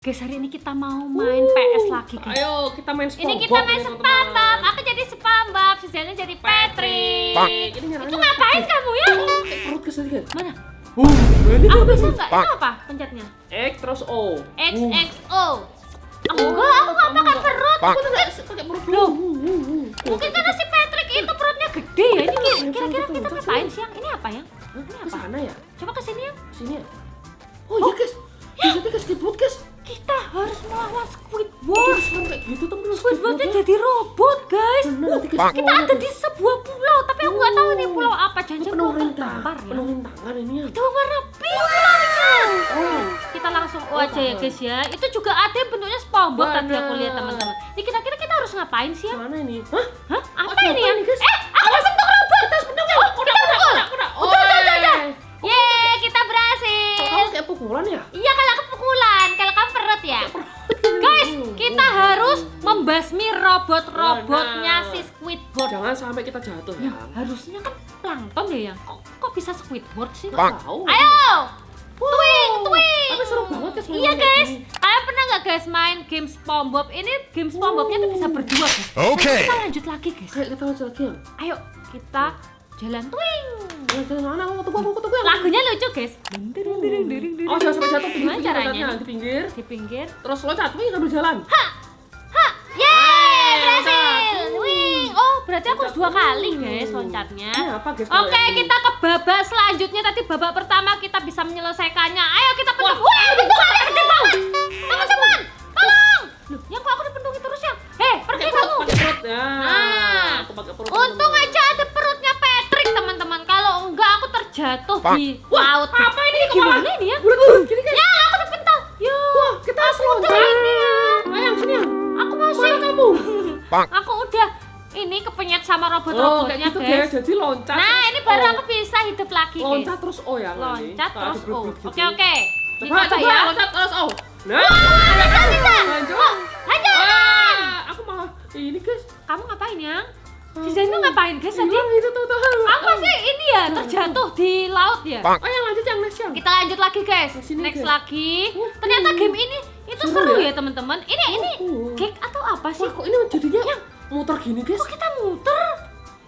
Guys, hari ini kita mau main PS lagi, guys. Ayo kita main SpongeBob. Ini kita main SpongeBob. Aku jadi SpongeBob, si Zena jadi Patrick. Itu ngapain kamu ya? Perut kesedihan. Mana? Ini Aku bisa nggak? Itu apa pencetnya? X terus O. XXO. Enggak, aku nggak pakai perut. Aku nggak pakai perut dulu. Mungkin karena si Patrick itu perutnya gede ya. Ini kira-kira kita ngapain sih yang? Ini apa ya? Ini Ke apa? sana ya? Coba ke sini ya. Sini ya? Oh iya guys. Bisa ke skateboard guys. Kita harus melawan Squidward. Terus kayak gitu temen. Squidwardnya jadi robot, guys. Kita ada di sebuah pulau, tapi aku nggak tahu ini pulau apa. Jangan-jangan pulau terdampar ya. Penuh rintangan ini ya. Itu warna pink pulaunya. Kita langsung aja ya guys ya. Itu juga ada yang bentuknya SpongeBob tadi aku lihat teman-teman. Ini kira-kira kita harus ngapain sih ya? Mana ini? Hah? Apa ini ya? guys? Aku bentuk robot. Kita bentuk robot. Kita pukul. Udah. Yeay, kita berhasil. Kamu kayak pukulan ya? Iya, kalau aku pukulan, kalau kamu perut ya. Guys, kita harus membasmi robot-robotnya si Squidward. Jangan sampai kita jatuh ya. Harusnya kan plankton ya yang. Kok bisa Squidward sih? Tahu. Ayo! Twing! Tapi seru banget guys. Iya guys, kalian pernah nggak guys main game SpongeBob? Ini game SpongeBobnya tuh bisa berdua guys. Oke. Kita lanjut lagi guys. Kayak kita lanjut lagi ya. Ayo, kita jalan twing. Jalan mana? Aku ketemu. Lagunya lucu guys. Oh, jangan sampai jatuh. Gimana caranya? Di pinggir. Di pinggir. Terus loncat, wih sambil jalan. Yeay, berhasil. Wing. Oh, berarti aku harus 2 kali guys loncatnya. Ini apa guys? Oke, kita ke babak selanjutnya. Tadi babak pertama kita bisa menyelesaikannya. Ayo kita pentung. Wah, bentukannya gede banget. Teman-teman, tolong. Loh, yang kok aku dipentungi terus ya? Hei, pergi kamu. Pakai perut. Ya. Nah, Aku pakai perut. untung aja ada perutnya Patrick teman-teman. Kalau enggak aku terjatuh di laut. Apa ini? Gimana ini ya? Gini kan? Ya, aku dipental. Ya, Wah, kita harus loncat. ini ya. Ayang sini ya. Aku masih. Kamu. Aku udah ini kepenyet sama Oh, robot-robotnya kayak gitu guys. guys. Jadi loncat. Nah, terus ini baru O. aku bisa hidup lagi guys. Loncat terus O ya. Loncat terus O. Gitu. Oke. Coba ya. loncat terus O. Nah. Bisa. Lanjut. Lanjut. Wah, aku malah ini guys. Kamu ngapain ya? Si Zainu ngapain guys tadi? Hilang itu tuh. Aku sih ini ya terjatuh di laut ya. Oh, yang lanjut yang next yang. Kita lanjut lagi guys. Sini, Next guys. lagi. Ternyata game ini itu seru ya teman-teman. Ini gag atau apa sih? Wah, kok ini jadinya muter gini guys? Kok kita muter?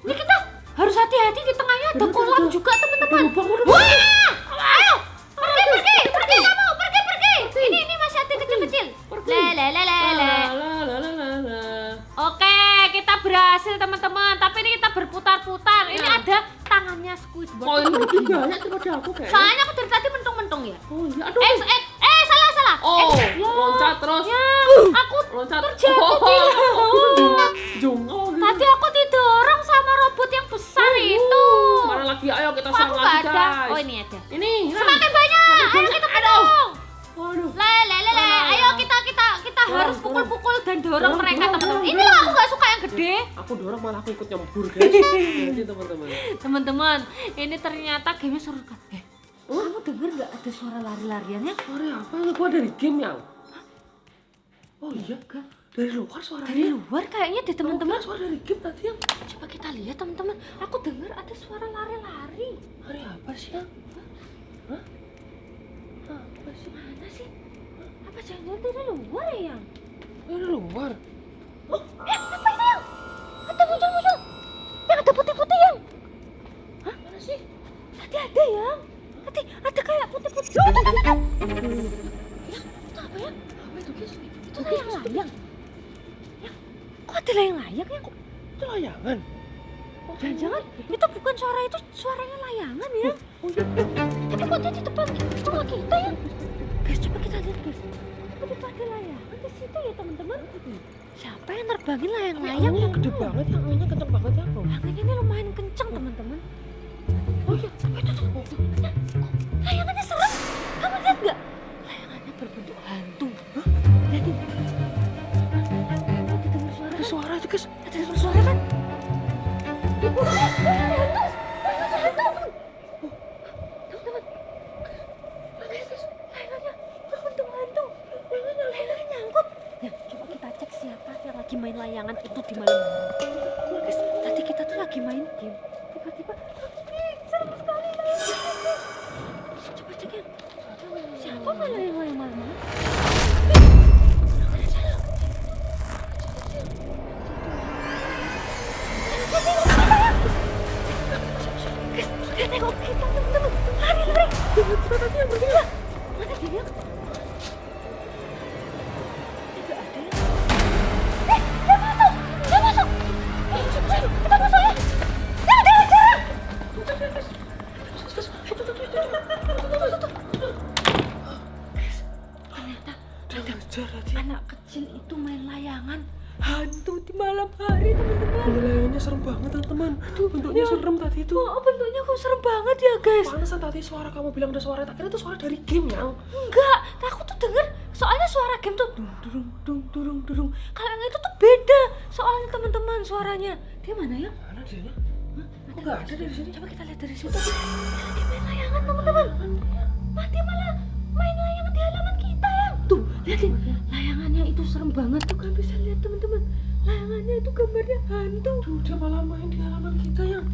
Ini kita harus hati-hati di tengahnya ada kolam juga teman-teman. Wah! Ayo! Pergi kamu! Pergi! Ini masih ada kecil-kecil. La. Oke, kita berhasil teman-teman. Tapi ini kita berputar-putar. Ini ada tangannya Squidward. Oh, ini lebih banyak daripada aku kayaknya. Soalnya aku dari tadi mentung-mentung ya. Oh iya, aduh. Salah. Oh, Ya. loncat terus. Ya, aku Loncat. terjatuh di laut. Jungkol gitu. Tadi aku didorong sama robot yang besar itu. Mana lagi? Ayo kita Kok serang aku lagi nggak ada? guys. Oh, ini ada. Ini. Semakin banyak. Ayo kita dorong. Waduh. Ayo kita harus pukul-pukul dan dorong mereka teman-teman. Ini loh aku nggak suka yang gede. Aku dorong malah aku ikut nyembur guys. Jadi teman-teman. Teman-teman, ini ternyata game seru kan? Kamu denger nggak ada suara lari-lariannya? Suara apa? Gua dari game yang. Oh iya Enggak. dari luar suaranya. Dari luar kayaknya deh teman-teman. Suara dari game tadi yang. Coba kita lihat teman-teman. Aku dengar ada suara lari-lari. Hari apa sih yang? Hah? Apa sih? Mana sih? Apa jangan-jangan dari luar ya yang? Dari luar. Apa ini yang? Ada muncul. Yang ada putih-putih yang. Hah? Mana sih? Tadi ada yang. Tadi ada kayak putih-putih. Itu apa ya? Apa itu guys? Itu layang-layang. Ya, kok ada layang-layang ya? Kok Itu layangan. jangan-jangan itu bukan suara itu suaranya layangan ya? Tapi kok dia di depan rumah kita ya? Guys, coba kita lihat guys. Kok itu ada layangan di situ ya teman-teman? Siapa yang nerbangin layang-layang? Anginnya gede banget ya, anginnya kenceng banget ya. Anginnya ini lumayan kencang teman-teman. Oh iya, itu tuh. Layangannya serem. Kamu lihat nggak? Layangannya berbentuk hantu. Lihatin. Dengar suara? Ada suara itu guys. Ada suara kan? Teman-teman. Layangannya berbentuk hantu. Layangannya nyangkut. Ya, coba kita cek siapa yang lagi main layangan itu di malam. Guys, tadi kita tuh lagi main game. Tiba-tiba, serem sekali layangannya. Coba cek ya. Siapa main layang-layang malam-malam? Dia ngejar tadi. Anak kecil itu main layangan hantu di malam hari, teman-teman. Layangannya serem banget, teman-teman. Bentuknya serem tadi itu. Oh, bentuknya kok serem banget ya, guys. Pantesan tadi suara kamu bilang ada suara, tak kira itu suara dari game yang. Enggak, aku tuh denger soalnya suara game tuh dung. Kalau yang itu tuh beda soalnya, teman-teman, suaranya. Dia mana ya? Mana dia? Hah? Kok nggak ada dari sini? Coba kita lihat dari situ. Dia lagi main layangan, teman-teman. Dia malah main layangan di halaman kita ya. Tuh, lihatin. Layangannya itu serem banget tuh, kan bisa lihat, teman-teman. Layangannya itu gambarnya hantu. Tuh, dia malah main di halaman kita yang.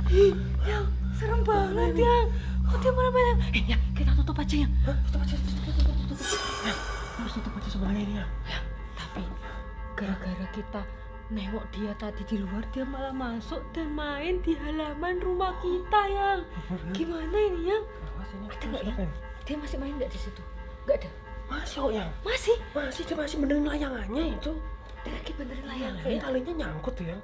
Yang serem banget ya. Oh, dia malah main. Ya, kita tutup aja ya. Hah? Tutup aja, tutup. Ya, harus tutup aja sebenarnya ini ya. Tapi gara-gara kita nengok dia tadi di luar, dia malah masuk dan main di halaman rumah kita yang. Gimana ini yang? Awas ini. Ada nggak ya? Siapa ini? Dia masih main nggak di situ? Nggak ada. Masih kok yang. Masih. Dia masih benerin layangannya itu. Dia lagi benerin layangan. Kayaknya talinya nyangkut tuh yang.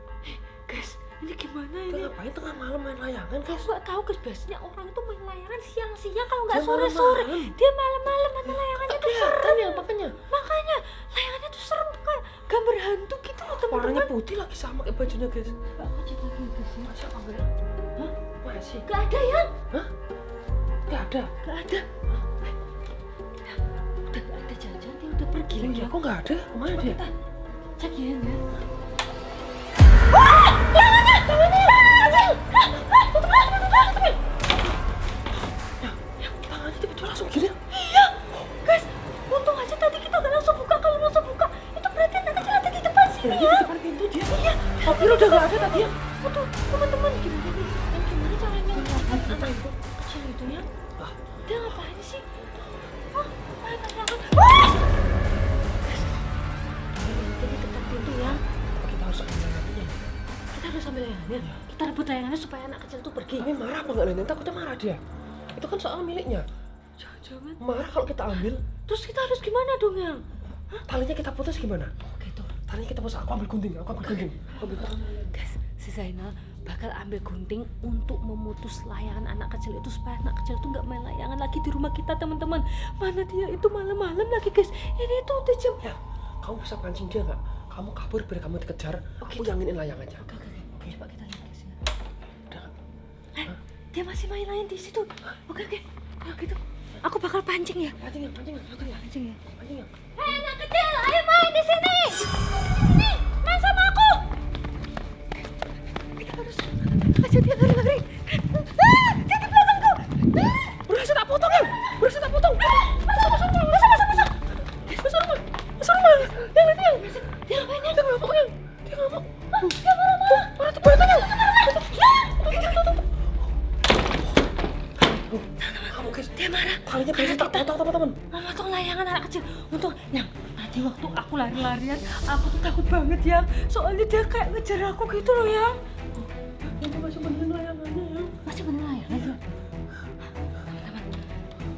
Guys, ini gimana Kita ini? ngapain tengah malam main layangan, Aku guys? nggak tahu, guys. Biasanya orang itu main layangan siang-siang, kalau nggak Dia sore-sore. malam-malam. Dia malam-malam mana layangannya tuh serem. Kelihatan ya makanya. Makanya layangannya tuh serem, kayak gambar hantu gitu loh, teman-teman. Warnanya putih lagi sama kayak bajunya, guys. Aku cek lagi, guys. Masih apa enggak? Hah? Masih. Nggak ada ya? Hah? Nggak ada. Nggak ada. Udah nggak ada, jangan-jangan dia udah pergi Oh lagi. iya, kok nggak ada? Kemana Coba dia? kita cek ya. Tangannya tiba-tiba langsung gini. Iya, guys. Untung aja tadi kita nggak langsung buka. Kalau langsung buka, itu berarti anak kecil ada di depan sini Berarti ya. di depan pintu dia. Iya. Tapi udah nggak ada tadi ya. Aduh, teman-teman, gimana nih? Gimana caranya ngelawan anak itu kecil itu ya? Ah, Dia ngapain sih? Hah? Main layangan. Wah! Guys, jadi depan pintu ya. kita harus ambil layangannya. Kita harus ambil layangannya. Kita rebut layangannya supaya anak kecil itu pergi. Tapi marah apa nggak Nenek? Takutnya marah dia. Itu kan soal miliknya. Jangan-jangan. Marah kalau kita ambil. Terus kita harus gimana dong yang? Talinya kita putus gimana? Gitu. Talinya kita putus. Aku ambil gunting. Aku ambil gunting. Guys, si Zainal bakal ambil gunting untuk memutus layangan anak kecil itu supaya anak kecil itu nggak main layangan lagi di rumah kita, teman-teman. Mana dia itu malam-malam lagi, guys. Ini tuh udah jam. Ya, kamu bisa pancing dia nggak? Kamu kabur biar kamu dikejar. Aku yanginin layangannya. Oke. Coba kita lihat, guys. Udah. Dia masih main layan di situ. Oke. Ya gitu. Aku bakal pancing ya. Pancing ya. Pancing ya. Pancing ya. Hei anak kecil, ayo main di sini. Sini, main sama aku. Kita harus aja dia lari-lari. Dia di belakangku. Berhasil tak potong ya? Berhasil tak potong. Masuk. Masuk rumah. Yang ini yang. Dia ngapain ya? Dia ngamuk yang. Dia ngamuk. Dia marah-marah. Marah tuh banyak yang. Kamu guys. Dia marah. Talinya berhasil tak potong teman-teman. Memotong layangan anak kecil. Untung, yang tadi waktu aku lari-larian, aku tuh takut banget ya. Soalnya dia kayak ngejar aku gitu loh ya. Ini masih benerin layangannya ya. Masih bener layangan ya? Teman-teman,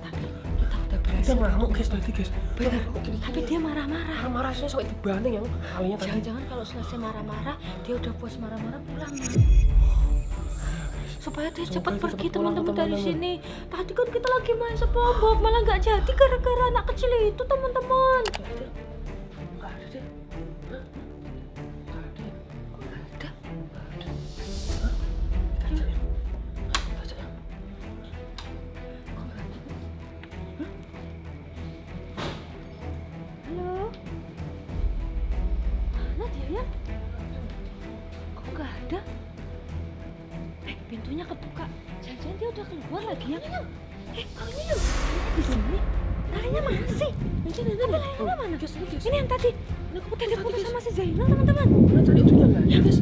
tapi kita udah Dia berhasil. ngamuk guys tadi guys. Bener. Tapi dia marah-marah. Marah sih sampai dibanting yang talinya tadi. Jangan-jangan kalau selesai marah-marah, dia udah puas marah-marah pulang. Supaya dia cepat Supaya pergi, cepat pulang, teman-teman, dari teman-teman. sini. Tadi kan kita lagi main SpongeBob, malah nggak jadi gara-gara anak kecil itu, teman-teman. Nggak ada deh. Hah? Nggak ada. Nggak ada. Hah? Kaca ya? Kaca ya? Kok nggak ada? Hah? Halo? Mana dia ya? Kok nggak ada? Pintunya kebuka. Jangan-jangan dia udah keluar lagi ya? Kalinya yang di sini. Larinya masih. Tapi layangannya mana? Ini yang tadi. Udah diputus sama si Zainal, teman-teman. Mana cari ujungnya nggak? Yang Guys.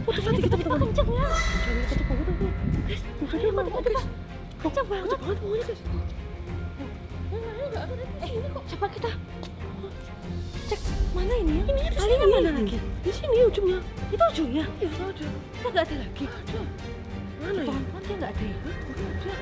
putus tadi kita teman-teman. Kenceng ya. Jangan ketuk banget aku. Guys, Udah dia tiba-tiba ngamuk guys. kenceng banget. Kenceng banget pokoknya guys. Nggak ada di sini kok. Coba kita cek mana ini ya? Ini Talinya mana lagi? Di sini ujungnya. Itu ujungnya. Iya ada. Kok nggak ada lagi? Ada. Mana ya? Teman-teman dia nggak ada ya? Ada.